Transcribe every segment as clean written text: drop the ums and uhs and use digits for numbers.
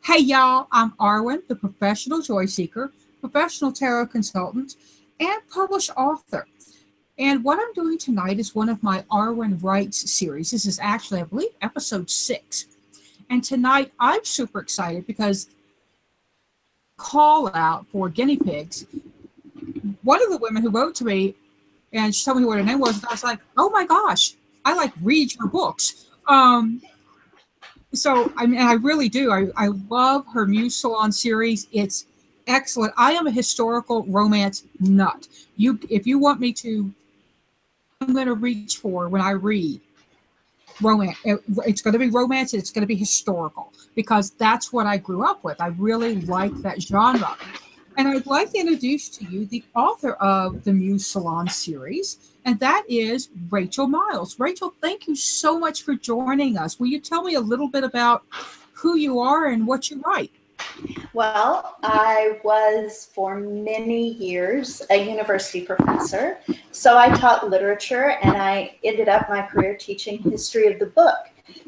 Hey y'all, I'm Arwen, the professional joy seeker, professional tarot consultant, and published author. And what I'm doing tonight is one of my ArwenWrites series. This is actually, I believe, episode 6. And tonight I'm super excited because call out for guinea pigs. One of the women who wrote to me and she told me what her name was, and I was like, oh my gosh, I read your books. So, I mean, I really do. I love her Muse Salon series. It's excellent. I am a historical romance nut. If you want me to, I'm going to reach for when I read romance. It's going to be romance. And it's going to be historical because that's what I grew up with. I really like that genre. And I'd like to introduce to you the author of the Muse Salon series, and that is Rachael Miles. Rachael, thank you so much for joining us. Will you tell me a little bit about who you are and what you write? Well, I was for many years a university professor. So I taught literature, and I ended up my career teaching history of the book.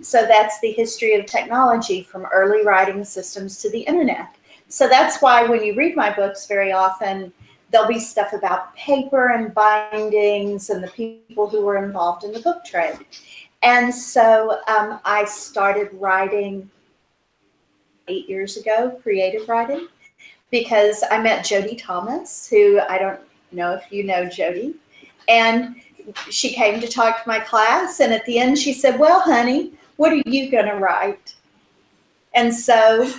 So that's the history of technology from early writing systems to the internet. So that's why when you read my books, very often there'll be stuff about paper and bindings and the people who were involved in the book trade. And so I started writing 8 years ago, creative writing, because I met Jody Thomas, who I don't know if you know Jody. And she came to talk to my class. And at the end, she said, well, honey, what are you going to write? And so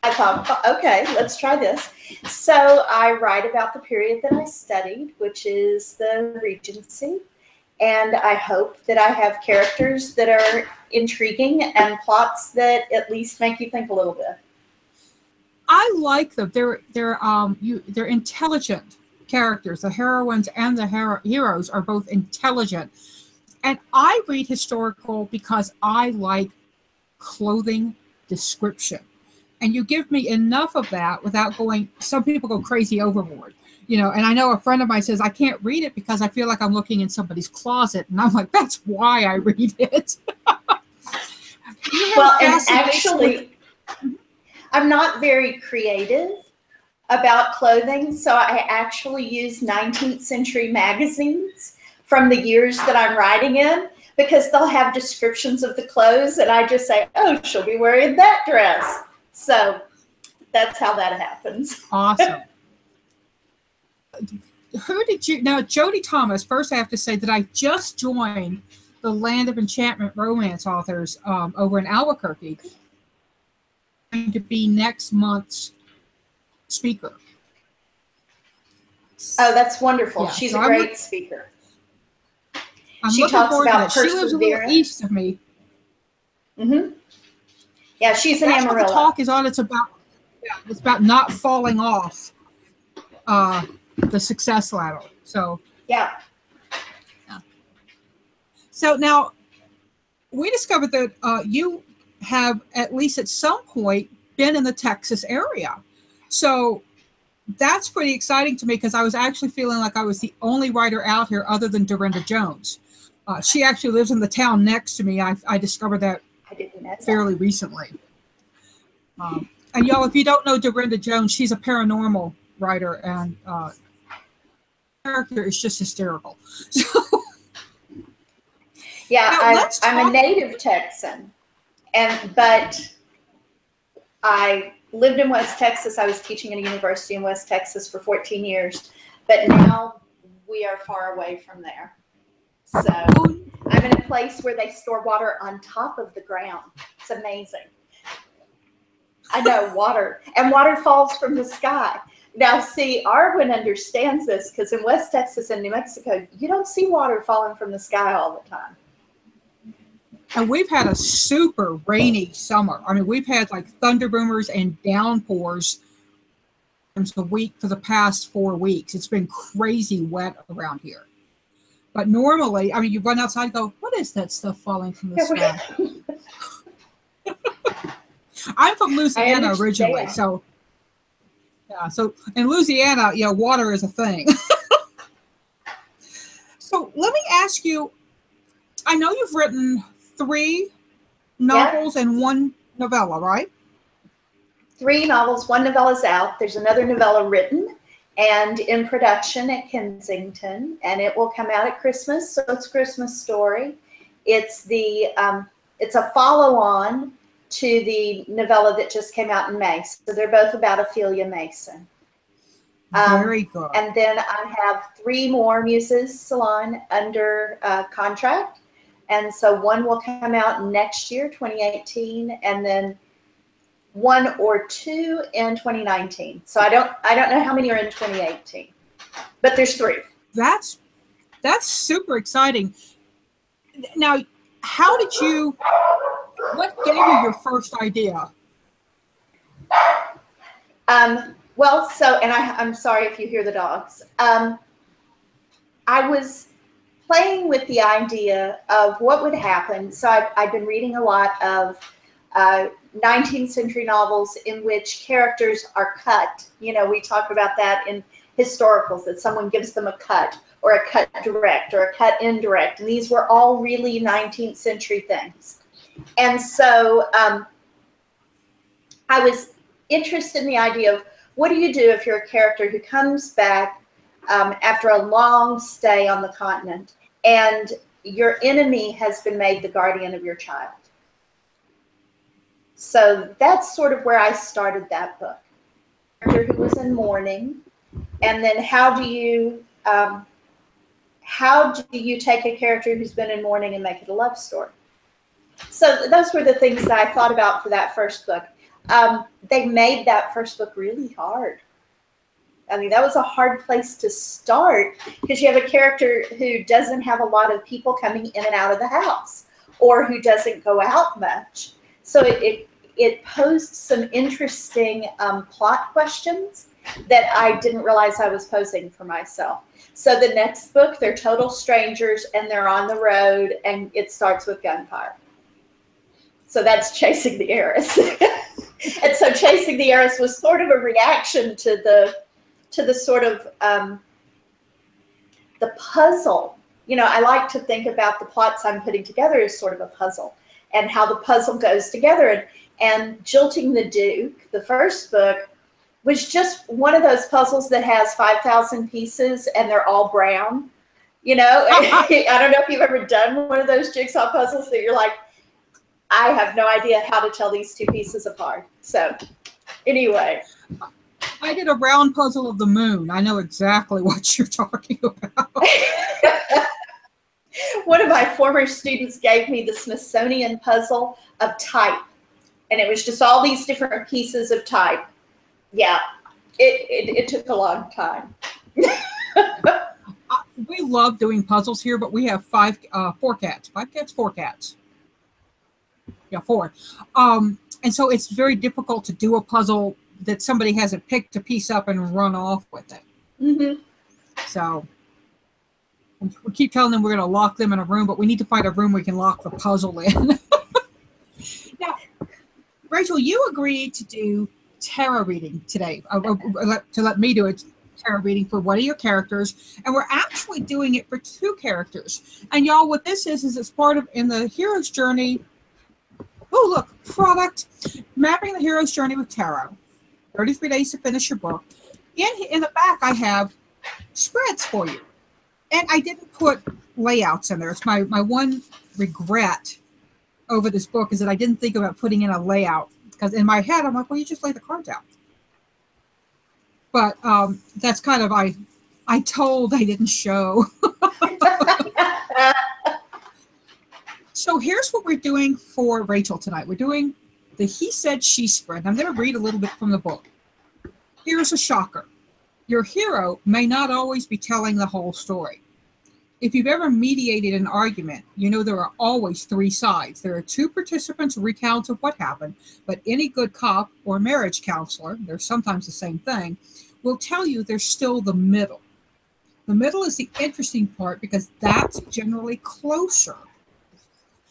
I thought, okay, let's try this. So I write about the period that I studied, which is the Regency. And I hope that I have characters that are intriguing and plots that at least make you think a little bit. I like them. They're intelligent characters. The heroines and the heroes are both intelligent. And I read historical because I like clothing description. And you give me enough of that without going, some people go crazy overboard, you know, and I know a friend of mine says, I can't read it because I feel like I'm looking in somebody's closet. And I'm like, that's why I read it. Well, and actually, I'm not very creative about clothing. So I actually use 19th century magazines from the years that I'm writing in, because they'll have descriptions of the clothes. And I just say, oh, she'll be wearing that dress. So that's how that happens. Awesome. Who did you, now Jody Thomas, first I have to say that I just joined the Land of Enchantment romance authors over in Albuquerque. I'm going to be next month's speaker. Oh, that's wonderful. Yeah, she's so a great speaker. She talks about perseverance. She lives a little east of me. Mm-hmm. Yeah, she's an Amarillo. What the talk is on. It's about not falling off the success ladder. So yeah. So now we discovered that you have at least at some point been in the Texas area. So that's pretty exciting to me because I was actually feeling like I was the only writer out here other than Dorinda Jones. She actually lives in the town next to me. I discovered that fairly recently. And y'all, if you don't know Dorinda Jones, she's a paranormal writer, and character is just hysterical. So, yeah, I'm a native Texan, but I lived in West Texas. I was teaching at a university in West Texas for 14 years, but now we are far away from there. So I'm in a place where they store water on top of the ground. It's amazing. I know, water. And water falls from the sky. Now, see, Arwen understands this because in West Texas and New Mexico, you don't see water falling from the sky all the time. And we've had a super rainy summer. I mean, we've had like thunder boomers and downpours a week for the past 4 weeks. It's been crazy wet around here. But normally, I mean, you run outside and go, what is that stuff falling from the sky? I'm from Louisiana originally, so yeah. So in Louisiana, yeah, water is a thing. So let me ask you, I know you've written 3 novels and 1 novella, right? 3 novels. 1 novella is out. There's another novella written and in production at Kensington, and it will come out at Christmas. So it's a Christmas story. It's a follow-on to the novella that just came out in May. So they're both about Ophelia Mason. Very good. And then I have 3 more Muses Salon under contract. And so 1 will come out next year, 2018, and then 1 or 2 in 2019. So I don't know how many are in 2018, but there's 3. That's super exciting. Now, what gave you your first idea? Well, so, and I'm sorry if you hear the dogs. I was playing with the idea of what would happen. So I've been reading a lot of 19th century novels in which characters are cut. You know, we talk about that in historicals, that someone gives them a cut, or a cut direct, or a cut indirect. And these were all really 19th century things. And so I was interested in the idea of, what do you do if you're a character who comes back after a long stay on the continent and your enemy has been made the guardian of your child? So that's sort of where I started that book. A character who was in mourning, and then how do you take a character who's been in mourning and make it a love story? So those were the things that I thought about for that first book. They made that first book really hard. I mean, that was a hard place to start, because you have a character who doesn't have a lot of people coming in and out of the house, or who doesn't go out much. So it posed some interesting plot questions that I didn't realize I was posing for myself. So the next book, they're total strangers and they're on the road, and it starts with gunfire. So that's Chasing the Heiress. And so Chasing the Heiress was sort of a reaction to the sort of the puzzle. You know, I like to think about the plots I'm putting together as sort of a puzzle, and how the puzzle goes together. And Jilting the Duke, the first book, was just one of those puzzles that has 5,000 pieces and they're all brown. You know, I don't know if you've ever done one of those jigsaw puzzles that you're like, I have no idea how to tell these 2 pieces apart. So anyway. I did a round puzzle of the moon. I know exactly what you're talking about. One of my former students gave me the Smithsonian puzzle of type. And it was just all these different pieces of type. Yeah, it took a long time. We love doing puzzles here, but we have 4 cats. 5 cats, 4 cats. Yeah, 4. And so it's very difficult to do a puzzle that somebody hasn't picked a piece up and run off with it. Mm-hmm. So we keep telling them we're going to lock them in a room, but we need to find a room we can lock the puzzle in. Now, Rachel, you agreed to do tarot reading today, to let me do a tarot reading for one of your characters, and we're actually doing it for 2 characters. And y'all, what this is it's part of in the hero's journey. Oh, look, product, mapping the hero's journey with tarot. 33 days to finish your book. In the back, I have spreads for you, and I didn't put layouts in there. It's my one regret over this book, is that I didn't think about putting in a layout, because in my head I'm like, well, you just lay the cards out. But that's kind of I told, I didn't show. So here's what we're doing for Rachel tonight. We're doing the He Said, She spread. I'm going to read a little bit from the book. Here's a shocker. Your hero may not always be telling the whole story. If you've ever mediated an argument, you know there are always 3 sides. There are 2 participants' recounts of what happened, but any good cop or marriage counselor, they're sometimes the same thing, will tell you there's still the middle. The middle is the interesting part, because that's generally closer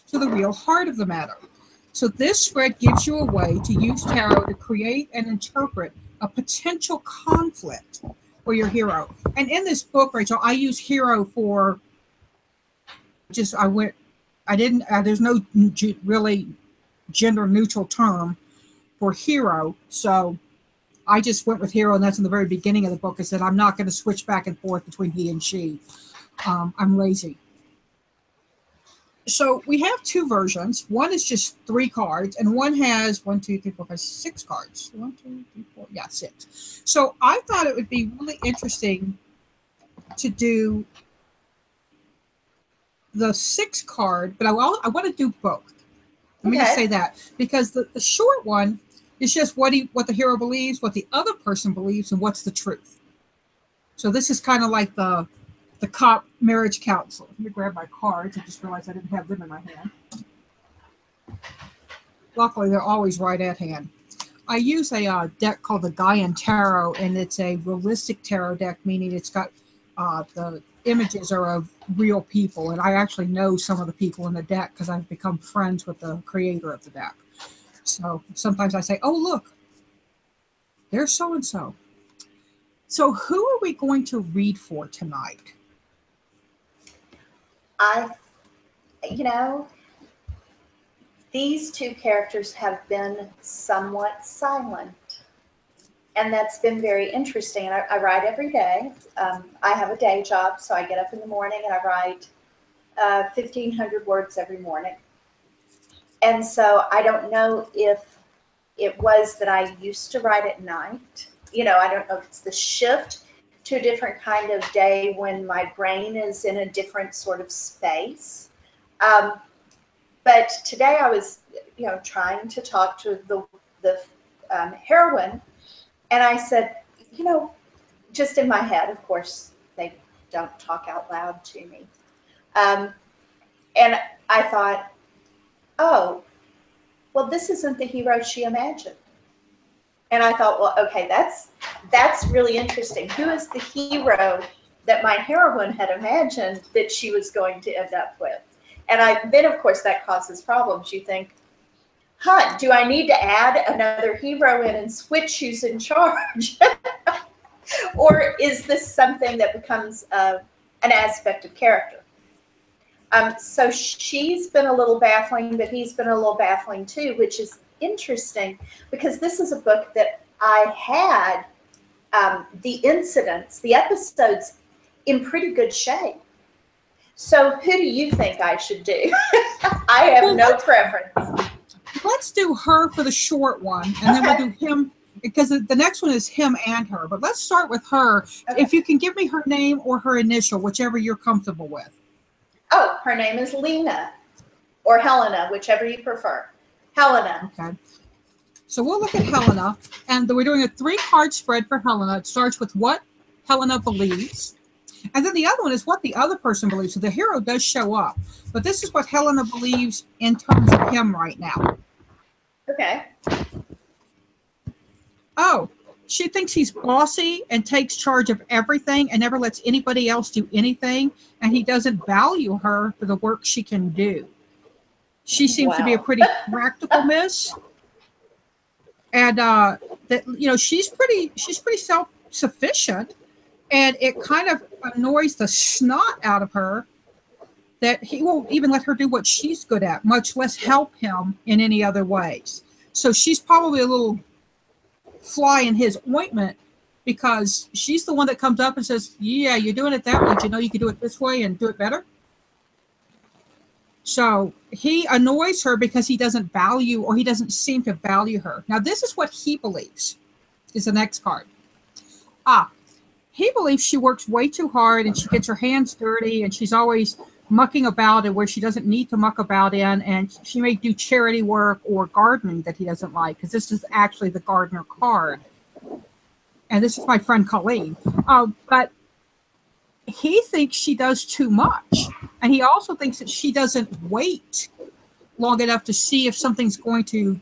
to the real heart of the matter. So this spread gives you a way to use tarot to create and interpret a potential conflict for your hero. And in this book, Rachel, I use hero for there's no really gender neutral term for hero. So I just went with hero, and that's in the very beginning of the book. I said, I'm not going to switch back and forth between he and she. I'm lazy. So we have two versions. One is just 3 cards, and one has 1, 2, 3, 4, 5, 6 cards. 1, 2, 3, 4, yeah, 6. So I thought it would be really interesting to do the 6 card, but I want to do both. Let me just say that, because the short one is just what the hero believes, what the other person believes, and what's the truth. So this is kind of like the cop marriage counsel. Let me grab my cards. I just realized I didn't have them in my hand. Luckily, they're always right at hand. I use a deck called the Gaian Tarot, and it's a realistic tarot deck, meaning it's got the images are of real people, and I actually know some of the people in the deck because I've become friends with the creator of the deck. So sometimes I say, oh, look, there's so-and-so. So who are we going to read for tonight? These 2 characters have been somewhat silent, and that's been very interesting. And I write every day. I have a day job, so I get up in the morning and I write 1,500 words every morning. And so I don't know if it was that I used to write at night. I don't know if it's the shift to a different kind of day when my brain is in a different sort of space. But today I was, trying to talk to the heroine, and I said, just in my head, of course, they don't talk out loud to me. And I thought, oh, well, this isn't the hero she imagined. And I thought, well, okay, that's really interesting. Who is the hero that my heroine had imagined that she was going to end up with? And then, of course, that causes problems. You think, do I need to add another hero in and switch who's in charge? Or is this something that becomes an aspect of character? So she's been a little baffling, but he's been a little baffling too, which is interesting because this is a book that I had the incidents, the episodes in pretty good shape. So who do you think I should do? I have no preference. Let's do her for the short one, and then we'll do him, because the next one is him and her. But let's start with her. Okay. If you can give me her name or her initial, whichever you're comfortable with. Oh, her name is Lena, or Helena, whichever you prefer. Helena. Okay. So we'll look at Helena, and we're doing a 3-card spread for Helena. It starts with what Helena believes, and then the other one is what the other person believes. So the hero does show up, but this is what Helena believes in terms of him right now. Okay. Oh, she thinks he's bossy and takes charge of everything and never lets anybody else do anything, and he doesn't value her for the work she can do. She seems to be a pretty practical miss, and she's pretty self-sufficient, and it kind of annoys the snot out of her that he won't even let her do what she's good at, much less help him in any other ways. So she's probably a little fly in his ointment because she's the one that comes up and says, yeah, you're doing it that way. Do you know you can do it this way and do it better? So he annoys her because he doesn't value, or he doesn't seem to value her. Now, this is what he believes is the next card. He believes she works way too hard and she gets her hands dirty and she's always mucking about in where she doesn't need to muck about in, and she may do charity work or gardening that he doesn't like, because this is actually the gardener card. And this is my friend Colleen. But he thinks she does too much. And he also thinks that she doesn't wait long enough to see if something's going to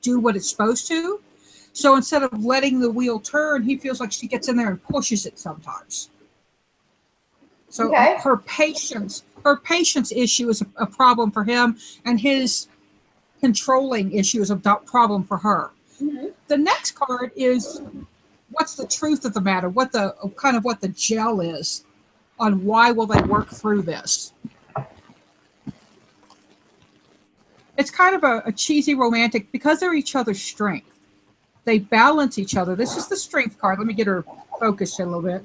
do what it's supposed to. So instead of letting the wheel turn, he feels like she gets in there and pushes it sometimes. So okay. her patience issue is a problem for him, and his controlling issue is a problem for her. Mm-hmm. The next card is what's the truth of the matter, what the gel is on why will they work through this. It's kind of a cheesy romantic because they're each other's strength. They balance each other. This is the strength card. Let me get her focused a little bit.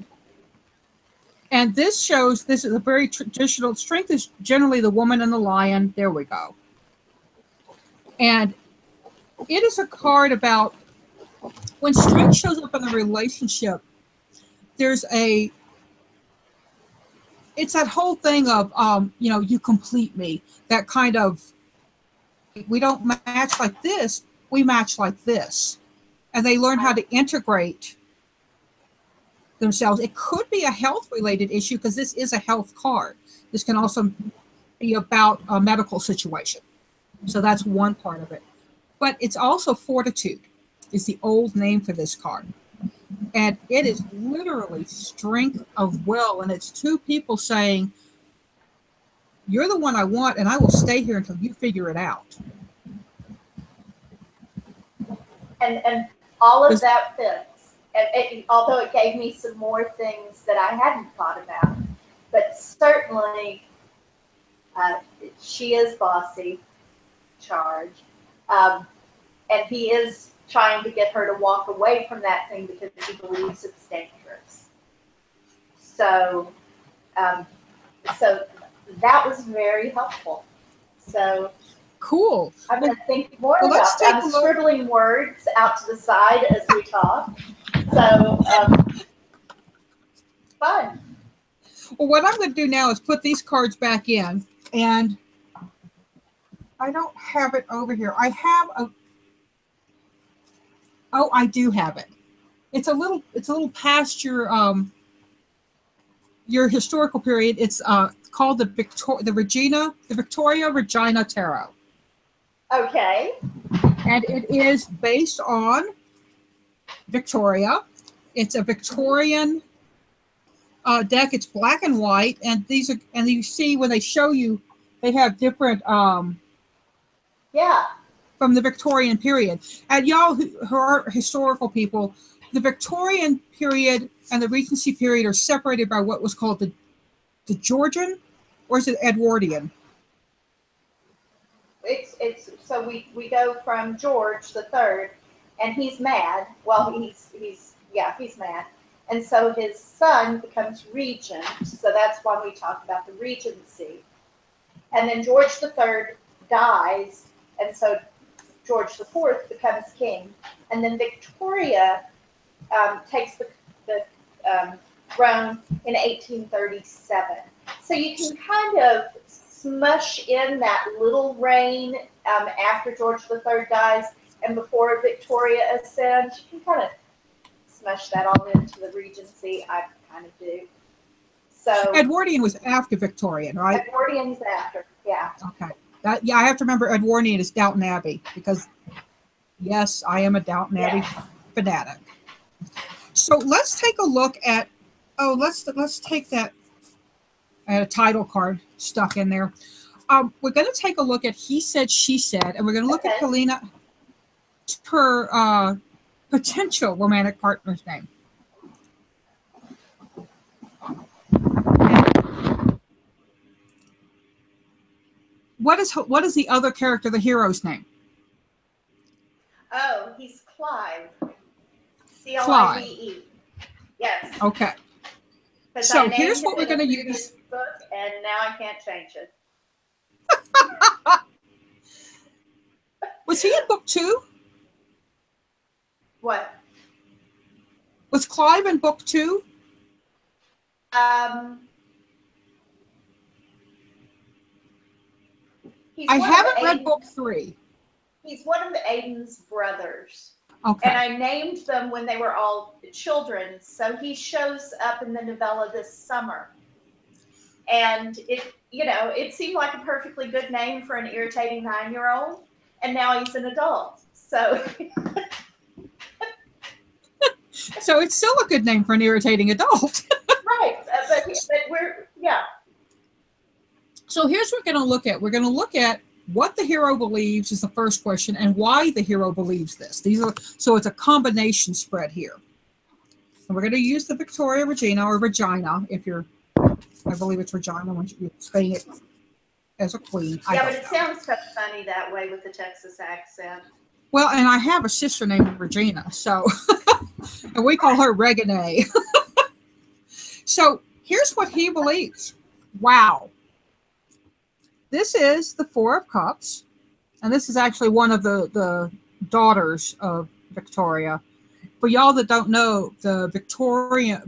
And this shows, this is a very traditional, strength is generally the woman and the lion. There we go. And it is a card about when strength shows up in a relationship, there's it's that whole thing of, you know, you complete me. That kind of, we don't match like this, we match like this. And they learn how to integrate themselves. It could be a health-related issue because this is a health card. This can also be about a medical situation. So that's one part of it. But it's also fortitude is the old name for this card. And it is literally strength of will. And it's two people saying, you're the one I want, and I will stay here until you figure it out. And all of that fits. Although it gave me some more things that I hadn't thought about. But certainly, she is bossy, charge. And he is trying to get her to walk away from that thing because he believes it's dangerous. So, so that was very helpful. So cool. I'm going to think more about that. I'm scribbling words out to the side as we talk. So, fun. Well, what I'm going to do now is put these cards back in, and I don't have it over here. I have a, oh, I do have it. It's a little past your historical period. It's called the Victoria Regina Tarot. Okay. And it is based on Victoria. It's a Victorian deck. It's black and white, and these are, and you see when they show you, they have different yeah, from the Victorian period. And y'all who are historical people, the Victorian period and the Regency period are separated by what was called the Georgian, or is it Edwardian? It's so we go from George the Third, and he's mad. Well, he's mad, and so his son becomes regent. So that's why we talk about the regency. And then George the Third dies, and so George the Fourth becomes king, and then Victoria takes the throne in 1837. So you can kind of smush in that little reign after George the Third dies and before Victoria ascends. You can kind of smush that all into the regency. I kind of do. So Edwardian was after Victorian, right? Edwardian's after, yeah. Okay. Yeah, I have to remember Edwardian is Downton Abbey because, yes, I am a Downton Abbey fanatic. So let's take a look at. Oh, let's take that. I had a title card stuck in there. We're going to take a look at He Said, She Said, and we're going to look at Helena, her potential romantic partner's name. What is the other character, the hero's name? Oh, he's Clive. C-L-I-V-E. Yes. Okay. So here's what we're going to use. Book, and now I can't change it. Was he in book 2? What? Was Clive in book 2? I haven't read book 3. He's one of Aiden's brothers. Okay. And I named them when they were all children. So he shows up in the novella this summer. And it seemed like a perfectly good name for an irritating 9-year-old. And now he's an adult. So so it's still a good name for an irritating adult. Right. But we're, yeah. So here's what we're going to look at. We're going to look at what the hero believes is the first question, and why the hero believes this. So it's a combination spread here. And we're going to use the Victoria Regina, or Regina, if you're, I believe it's Regina when you're saying it as a queen. Yeah, but it sounds so funny that way with the Texas accent. Well, and I have a sister named Regina, so and we call her Regina. So here's what he believes. Wow. This is the Four of Cups, and this is actually one of the daughters of Victoria. For y'all that don't know, the Victoria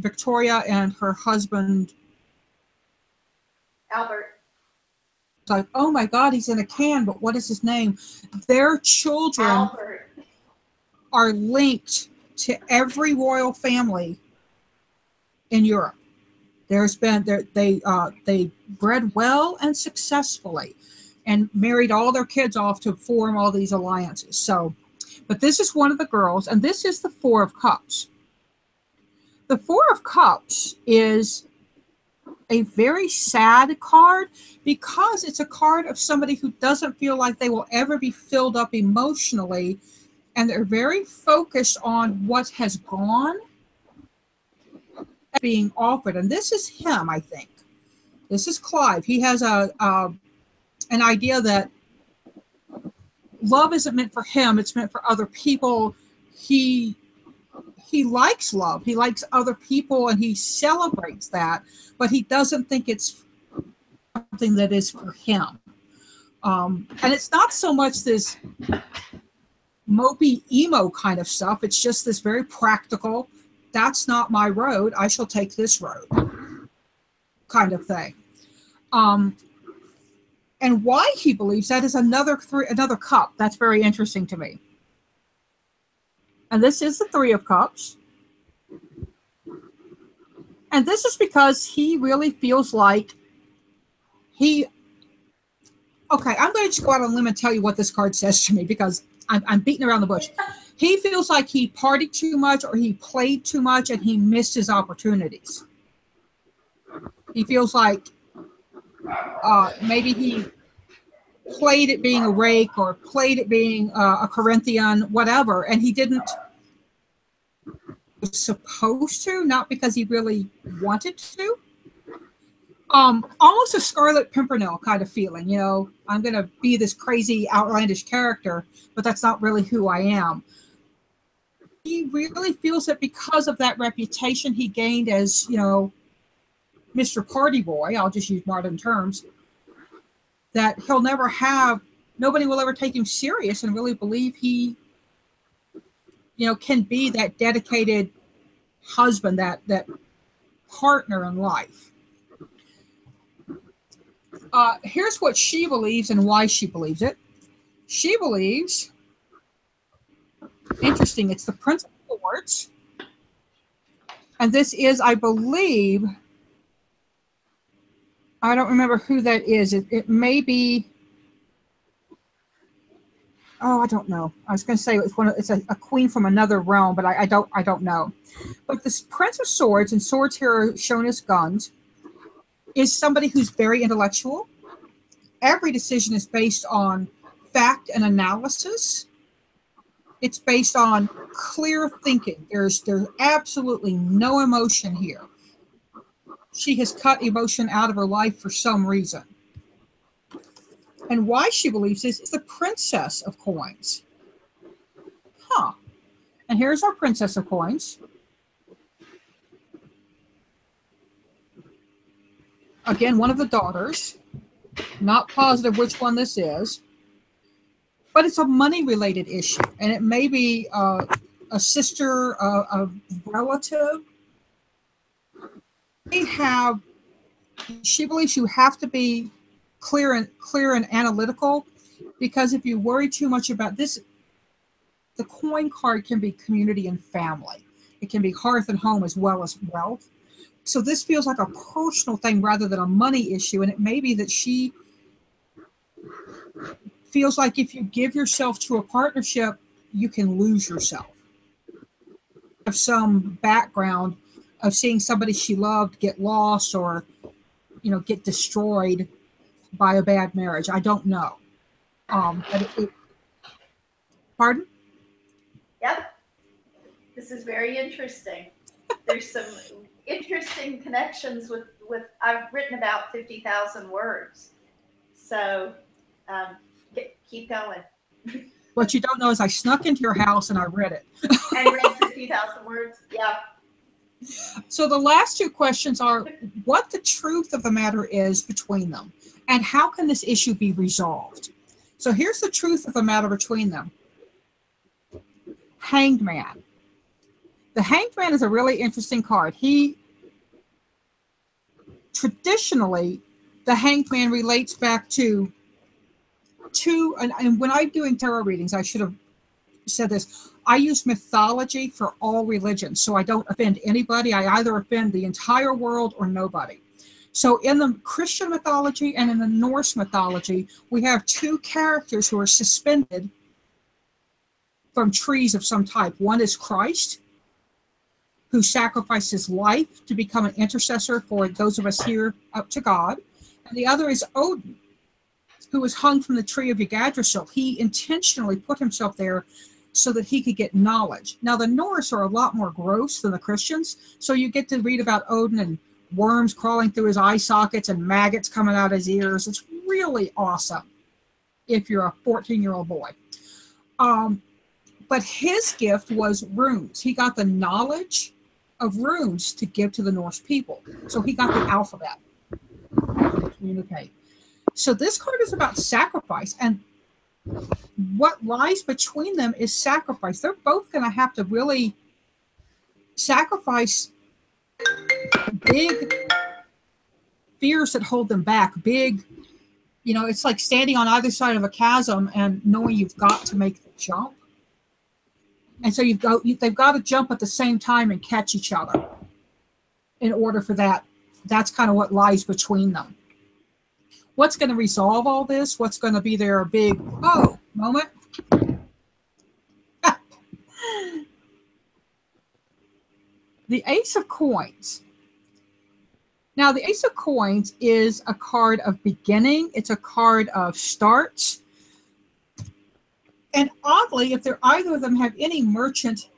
and her husband Albert. It's like, oh my God, he's in a can, but what is his name? Their children Albert. are linked to every royal family in Europe. There's been they bred well and successfully, and married all their kids off to form all these alliances. So, but this is one of the girls, and this is the Four of Cups. The Four of Cups is a very sad card because it's a card of somebody who doesn't feel like they will ever be filled up emotionally, and they're very focused on what has gone being offered. And this is him, I think. This is Clive. He has an idea that love isn't meant for him, it's meant for other people. He likes love, he likes other people, and he celebrates that, but he doesn't think it's something that is for him. And it's not so much this mopey emo kind of stuff, it's just this very practical, that's not my road, I shall take this road kind of thing. And why he believes that is another cup. That's very interesting to me. And this is the Three of Cups. And this is because he really feels like okay, I'm going to just go out on a limb and tell you what this card says to me, because I'm beating around the bush. He feels like he partied too much, or he played too much, and he missed his opportunities. He feels like maybe he played at being a rake, or played at being a Corinthian, whatever, and he didn't was supposed to, not because he really wanted to. Almost a Scarlet Pimpernel kind of feeling, you know, I'm going to be this crazy, outlandish character, but that's not really who I am. He really feels that because of that reputation he gained as, you know, Mr. Party Boy, I'll just use modern terms, that he'll never have, nobody will ever take him serious and really believe he, you know, can be that dedicated husband, that partner in life. Here's what she believes and why she believes it. She believes, interesting, it's the Prince of Swords. And this is, I believe, I don't remember who that is. It may be, oh, I don't know. I was going to say it's a queen from another realm, but I don't know. But this Prince of Swords, and swords here are shown as guns, is somebody who's very intellectual. Every decision is based on fact and analysis. It's based on clear thinking. There's absolutely no emotion here. She has cut emotion out of her life for some reason. And why she believes this is the Princess of Coins. Huh. And here's our Princess of Coins. Again, one of the daughters. Not positive which one this is. But it's a money-related issue. And it may be a sister, a relative. She believes you have to be clear and analytical, because if you worry too much about this, the coin card can be community and family. It can be hearth and home as well as wealth. So this feels like a personal thing rather than a money issue. And it may be that she feels like if you give yourself to a partnership, you can lose yourself. Have some background of seeing somebody she loved get lost, or, you know, get destroyed by a bad marriage. I don't know. Pardon? Yep. This is very interesting. There's some interesting connections with I've written about 50,000 words. So keep going. What you don't know is I snuck into your house and I read it. And read 50,000 words. Yeah. So the last two questions are what the truth of the matter is between them, and how can this issue be resolved? So here's the truth of the matter between them. Hanged Man. The Hanged Man is a really interesting card. Traditionally, the Hanged Man relates back to and when I'm doing tarot readings, I should have said this. I use mythology for all religions, so I don't offend anybody. I either offend the entire world or nobody. So in the Christian mythology and in the Norse mythology, we have two characters who are suspended from trees of some type. One is Christ, who sacrificed his life to become an intercessor for those of us here up to God. And the other is Odin, who was hung from the tree of Yggdrasil. He intentionally put himself there so that he could get knowledge. Now, the Norse are a lot more gross than the Christians, so you get to read about Odin and worms crawling through his eye sockets and maggots coming out his ears. It's really awesome if you're a 14-year-old boy. But his gift was runes. He got the knowledge of runes to give to the Norse people. So he got the alphabet to communicate. So this card is about sacrifice, and what lies between them is sacrifice. They're both going to have to really sacrifice big fears that hold them back. Big, it's like standing on either side of a chasm and knowing you've got to make the jump. And so they've got to jump at the same time and catch each other in order for that. That's kind of what lies between them. What's going to resolve all this? What's going to be their big, moment? The Ace of Coins. Now, the Ace of Coins is a card of beginning. It's a card of starts. And oddly, if either of them have any merchant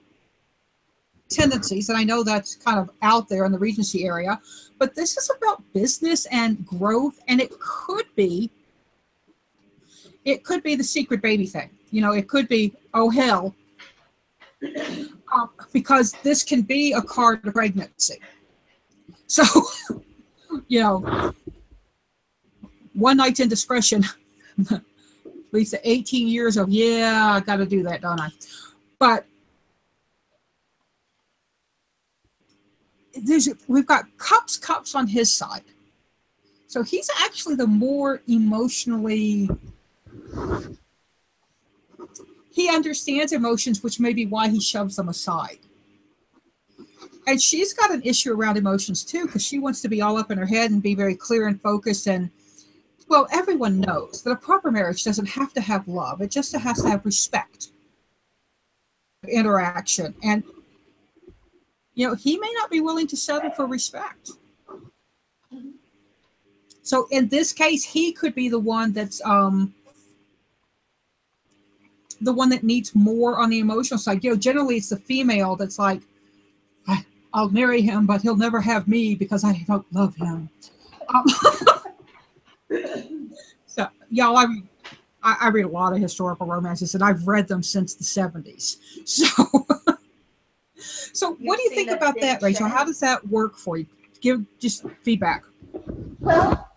tendencies, and I know that's kind of out there in the Regency area, but this is about business and growth, and it could be the secret baby thing. It could be, oh hell, because this can be a card of pregnancy. So, one night's indiscretion leads to 18 years of, I got to do that, don't I? But we've got cups on his side. So he's actually the more emotionally, he understands emotions, which may be why he shoves them aside. And she's got an issue around emotions too, because she wants to be all up in her head and be very clear and focused. And well, everyone knows that a proper marriage doesn't have to have love. It just has to have respect, interaction. And he may not be willing to settle for respect. So in this case, he could be the one that's the one that needs more on the emotional side. Generally it's the female that's like, I'll marry him, but he'll never have me because I don't love him. So, y'all, I read a lot of historical romances, and I've read them since the 70s. So what do you think about that, Rachel? How does that work for you? Give just feedback. Well,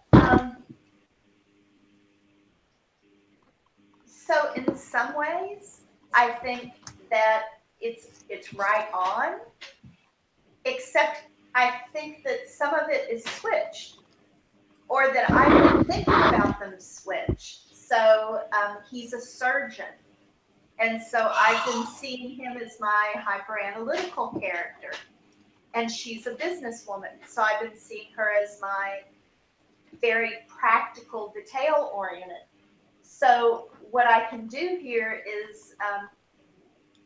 so in some ways, I think that it's right on, except I think that some of it is switched, or that I've been thinking about them switched. So he's a surgeon, and so I've been seeing him as my hyper-analytical character, and she's a businesswoman, so I've been seeing her as my very practical, detail-oriented. So what I can do here is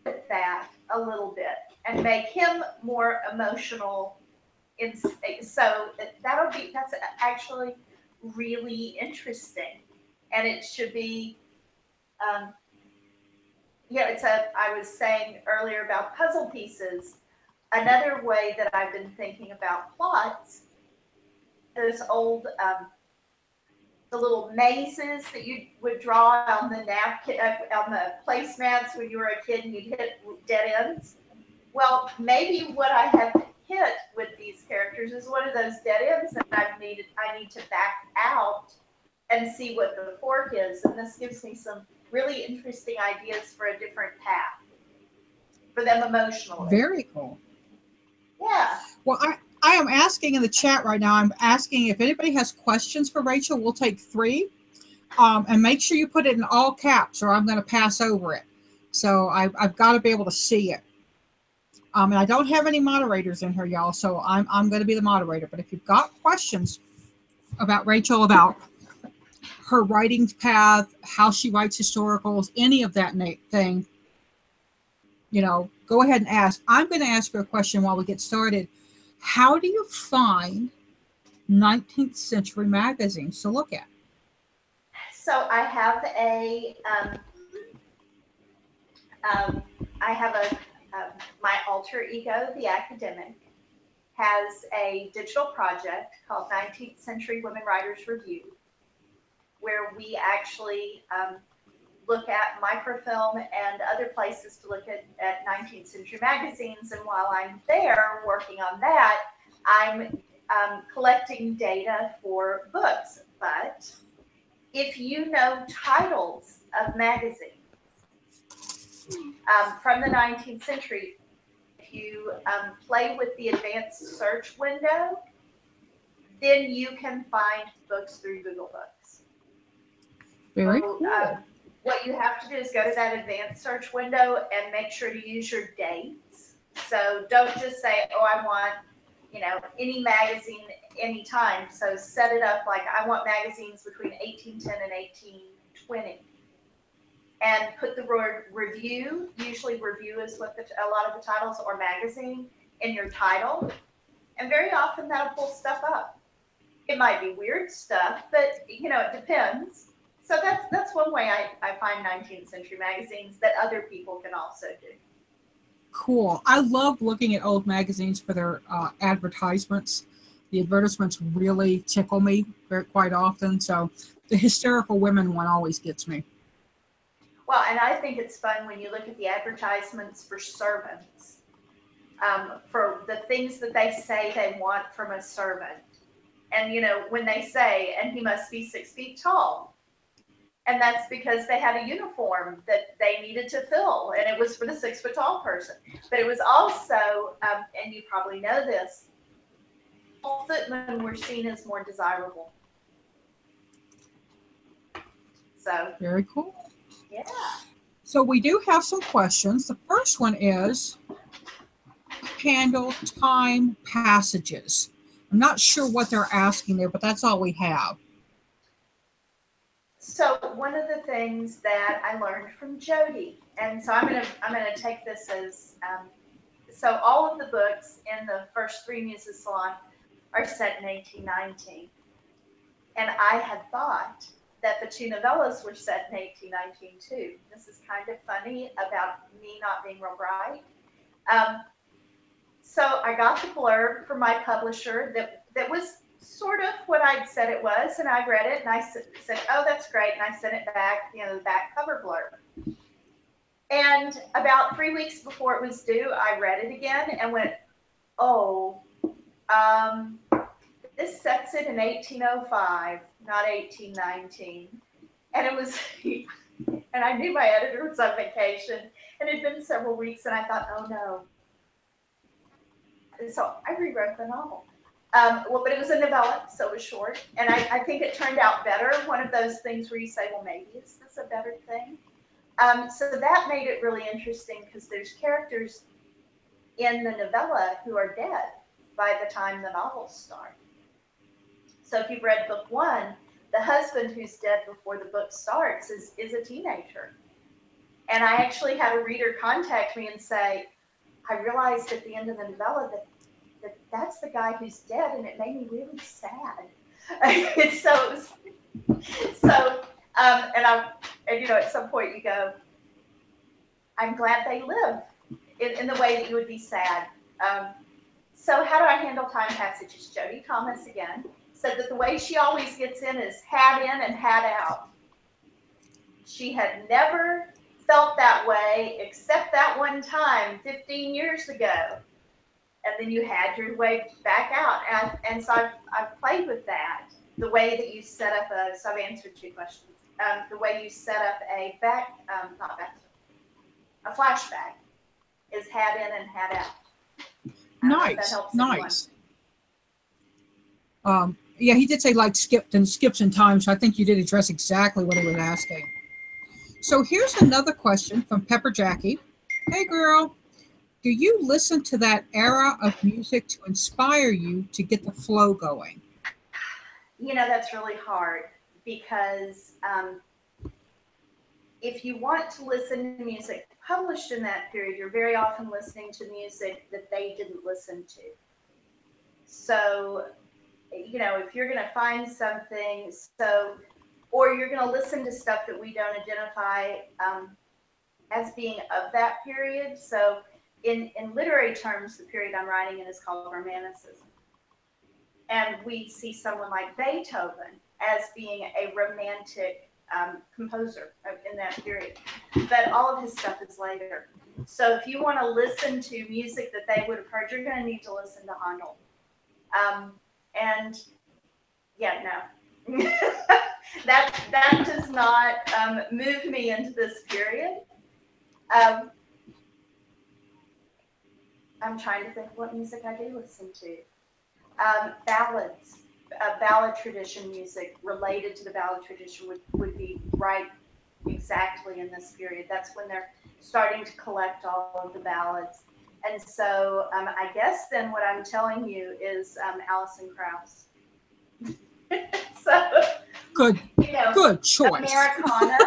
with that a little bit and make him more emotional. So that's actually really interesting, and it should be. I was saying earlier about puzzle pieces. Another way that I've been thinking about plots, those old the little mazes that you would draw on the napkin, on the placemats when you were a kid and you'd hit dead ends. Well, maybe what I have hit with these characters is one of those dead ends that I need to back out and see what the fork is. And this gives me some really interesting ideas for a different path for them emotionally. Very cool. Yeah. Well, I am asking in the chat right now, I'm asking if anybody has questions for Rachael. We'll take 3. And make sure you put it in all caps or I'm going to pass over it. So I've got to be able to see it. And I don't have any moderators in here, y'all, so I'm going to be the moderator. But if you've got questions about Rachael, about her writing path, how she writes historicals, any of that thing, you know, go ahead and ask. I'm going to ask her a question while we get started. How do you find 19th century magazines to look at? So I have my alter ego, the academic, has a digital project called 19th Century Women Writers Review, where we actually look at microfilm and other places to look at 19th century magazines. And while I'm there working on that, I'm collecting data for books. But if you know titles of magazines from the 19th century, if you play with the advanced search window, then you can find books through Google Books. Very cool. What you have to do is go to that advanced search window and make sure to use your dates. So don't just say, oh, I want, any magazine anytime. So set it up like I want magazines between 1810 and 1820. And put the word review, usually review is what a lot of the titles, or magazine, in your title. And very often that'll pull stuff up. It might be weird stuff, but it depends. So that's one way I find 19th century magazines that other people can also do. Cool. I love looking at old magazines for their advertisements. The advertisements really tickle me quite often. So the Hysterical Women one always gets me. Well, and I think it's fun when you look at the advertisements for servants, for the things that they say they want from a servant. And, when they say, and he must be 6 feet tall. And that's because they had a uniform that they needed to fill, and it was for the 6 foot tall person. But it was also, and you probably know this, all footmen were seen as more desirable. So very cool. Yeah. So we do have some questions. The first one is handle time passages. I'm not sure what they're asking there, but that's all we have. So one of the things that I learned from Jody, and so I'm gonna take this as so all of the books in the first 3 Muses Salon are set in 1819, and I had thought that the 2 novellas were set in 1819 too. This is kind of funny about me not being real bright. So I got the blurb from my publisher that was sort of what I'd said it was, and I read it and I said, oh, that's great, and I sent it back, the back cover blurb. And about 3 weeks before it was due, I read it again and went, oh, this sets it in 1805, not 1819. And it was, and I knew my editor was on vacation, and it had been several weeks, and I thought, oh no. And so I rewrote the novel. Well, but it was a novella, so it was short, and I think it turned out better. One of those things where you say, well, maybe is this a better thing? So that made it really interesting because there's characters in the novella who are dead by the time the novels start. So if you've read book 1, the husband who's dead before the book starts is a teenager. And I actually had a reader contact me and say, I realized at the end of the novella that's the guy who's dead, and it made me really sad. And at some point you go, I'm glad they live in the way that you would be sad. So how do I handle time passages? Jody Thomas again said that the way she always gets in is hat in and hat out. She had never felt that way except that one time 15 years ago. And then you had your way back out. And so I've played with that. The way that you set up so I've answered 2 questions. The way you set up a a flashback is hat in and hat out. Nice, nice. Yeah, he did say like skips in time, so I think you did address exactly what he was asking. So here's another question from Pepper Jackie. Hey, girl. Do you listen to that era of music to inspire you to get the flow going? You know, that's really hard because if you want to listen to music published in that period, you're very often listening to music that they didn't listen to. So, you know, if you're going to find something, or you're going to listen to stuff that we don't identify as being of that period. So, in literary terms, the period I'm writing in is called Romanticism. And we see someone like Beethoven as being a romantic composer in that period. But all of his stuff is later. So if you want to listen to music that they would have heard, you're going to need to listen to Handel. And yeah, no. that does not move me into this period. I'm trying to think of what music I do listen to. Ballads, ballad tradition music related to the ballad tradition would be right exactly in this period. That's when they're starting to collect all of the ballads. And so I guess then what I'm telling you is Alison Krauss. So good, you know, good choice. Americana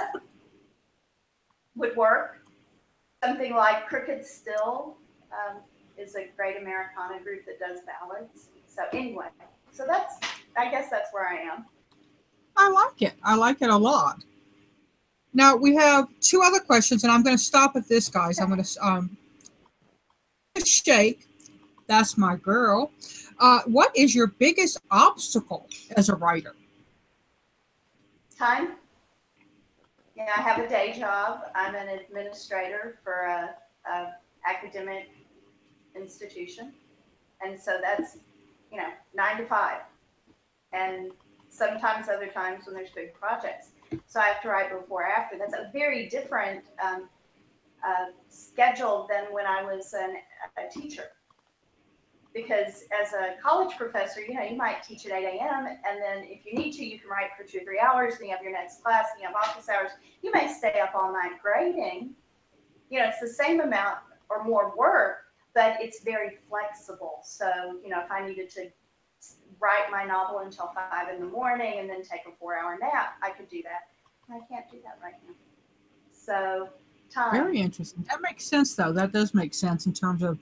would work. Something like Crooked Still is a great Americana group that does ballads. So anyway, so I guess that's where I am. I like it. I like it a lot. Now we have 2 other questions, and I'm going to stop at this, guys. I'm going to shake. That's my girl. What is your biggest obstacle as a writer? Time. Yeah, I have a day job. I'm an administrator for a academic institution, and so that's 9 to 5, and sometimes other times when there's big projects. So I have to write before or after. That's a very different schedule than when I was a teacher. Because as a college professor, you might teach at 8 a.m. and then if you need to, you can write for 2 or 3 hours. Then you have your next class, and you have office hours. You may stay up all night grading. It's the same amount or more work, but it's very flexible. So, if I needed to write my novel until 5 in the morning and then take a 4-hour nap, I could do that. And I can't do that right now. So, time. Very interesting. That makes sense, though. That does make sense in terms of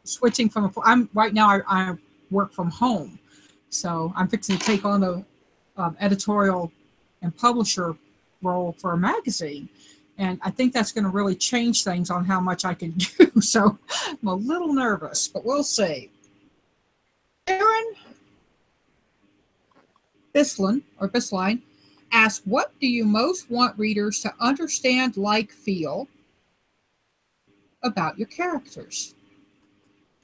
switching from right now I work from home, so I'm fixing to take on the editorial and publisher role for a magazine, and I think that's going to really change things on how much I can do. So I'm a little nervous, but we'll see. Aaron Bisline asks, what do you most want readers to understand, like, feel about your characters?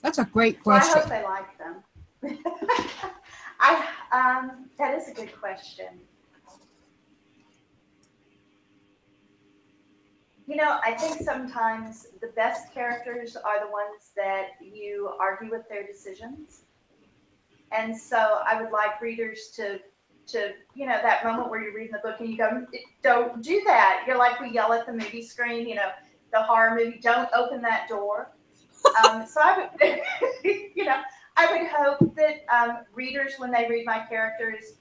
That's a great question. Well, I hope they like them. That is a good question. I think sometimes the best characters are the ones that you argue with their decisions. And so I would like readers to that moment where you're reading the book and you go, don't do that. You're like, we yell at the movie screen, the horror movie, don't open that door. So I would, I would hope that readers, when they read my characters,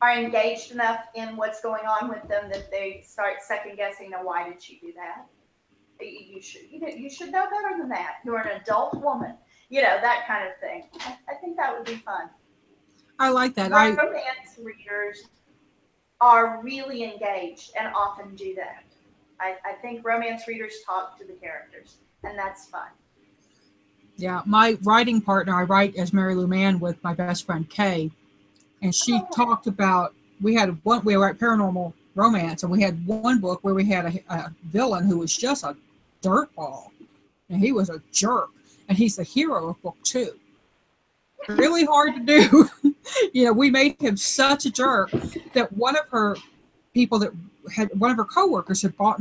are engaged enough in what's going on with them that they start second guessing. Why did she do that? You should know better than that. You're an adult woman, that kind of thing. I think that would be fun. I like that. Romance readers are really engaged and often do that. I think romance readers talk to the characters, and that's fun. Yeah, my writing partner, I write as Mary Lou Mann with my best friend Kay, and she talked about we write paranormal romance, and we had one book where we had a villain who was just a dirtball, and he was a jerk, and he's the hero of book 2. Really hard to do. We made him such a jerk that one of her people that had one of her coworkers had bought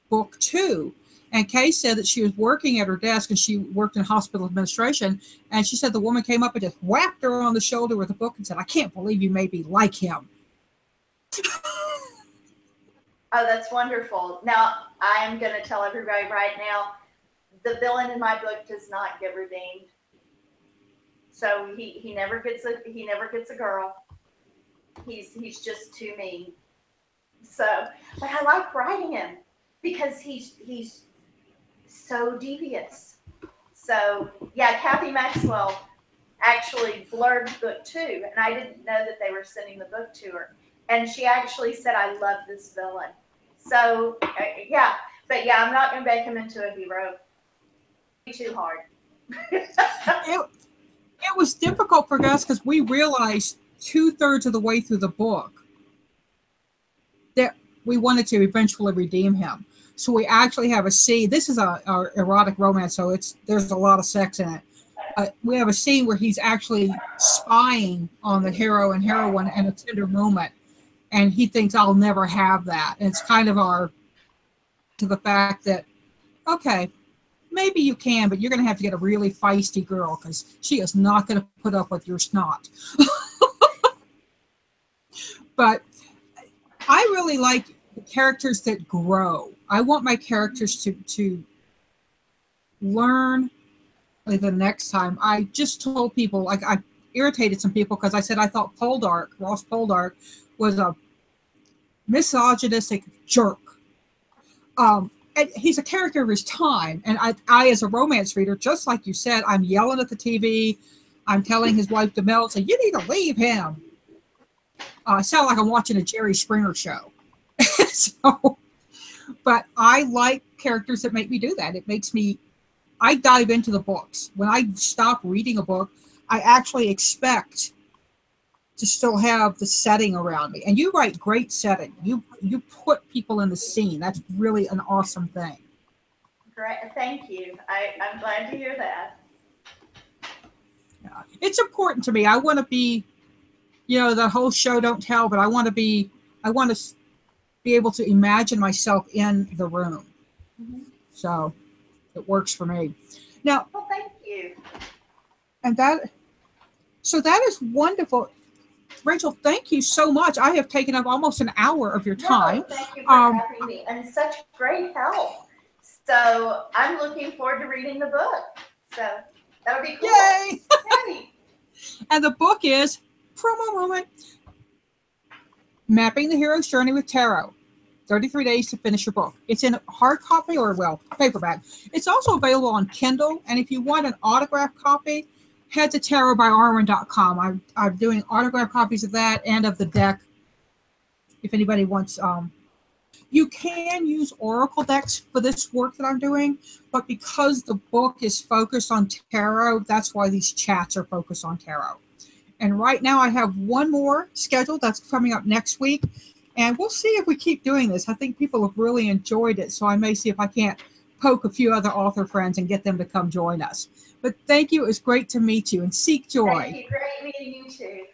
book 2. And Kay said that she was working at her desk and she worked in hospital administration. And she said the woman came up and just whacked her on the shoulder with a book and said, "I can't believe you made me like him." Oh, that's wonderful. Now, I am going to tell everybody right now, the villain in my book does not get redeemed. So he never gets a girl. He's just too mean. So, but I like writing him because he's so devious. So yeah, Kathy Maxwell actually blurbed book 2, and I didn't know that they were sending the book to her. And she actually said, "I love this villain." So yeah, but yeah, I'm not going to make him into a hero. Too hard. It was difficult for us because we realized 2/3 of the way through the book that we wanted to eventually redeem him. So we actually have a scene. This is our erotic romance, so there's a lot of sex in it. We have a scene where he's actually spying on the hero and heroine in a tender moment, and he thinks, "I'll never have that." And it's kind of to the fact that, okay, maybe you can, but you're going to have to get a really feisty girl because she is not going to put up with your snot. But I really like the characters that grow. I want my characters to learn the next time. I just told people, like, I irritated some people because I said I thought Ross Poldark, was a misogynistic jerk. And he's a character of his time. And I, as a romance reader, just like you said, I'm yelling at the TV. I'm telling his wife, DeMel, say, "You need to leave him." I sound like I'm watching a Jerry Springer show. But I like characters that make me do that. It makes me, I dive into the books. When I stop reading a book, I actually expect to still have the setting around me. And you write great setting. You put people in the scene. That's really an awesome thing. Great. Thank you. I'm glad to hear that. Yeah. It's important to me. I want to be, the whole show don't tell, but I want to be able to imagine myself in the room. Mm-hmm. So it works for me. Now, well, thank you. And that is wonderful. Rachel, thank you so much. I have taken up almost an hour of your time. No, thank you for having me, and such great help. So I'm looking forward to reading the book. So that'll be cool. Yay! Yay. And the book is promo moment. Mapping the Hero's Journey with Tarot. 33 days to finish your book. It's in hard copy or, paperback. It's also available on Kindle. And if you want an autographed copy, head to tarotbyarwen.com. I'm doing autographed copies of that and of the deck. If anybody wants, you can use oracle decks for this work that I'm doing, but because the book is focused on tarot, that's why these chats are focused on tarot. And right now I have one more scheduled that's coming up next week, and we'll see if we keep doing this. I think people have really enjoyed it, so I may see if I can't poke a few other author friends and get them to come join us. But thank you. It was great to meet you, and seek joy. Thank you. Great meeting you too.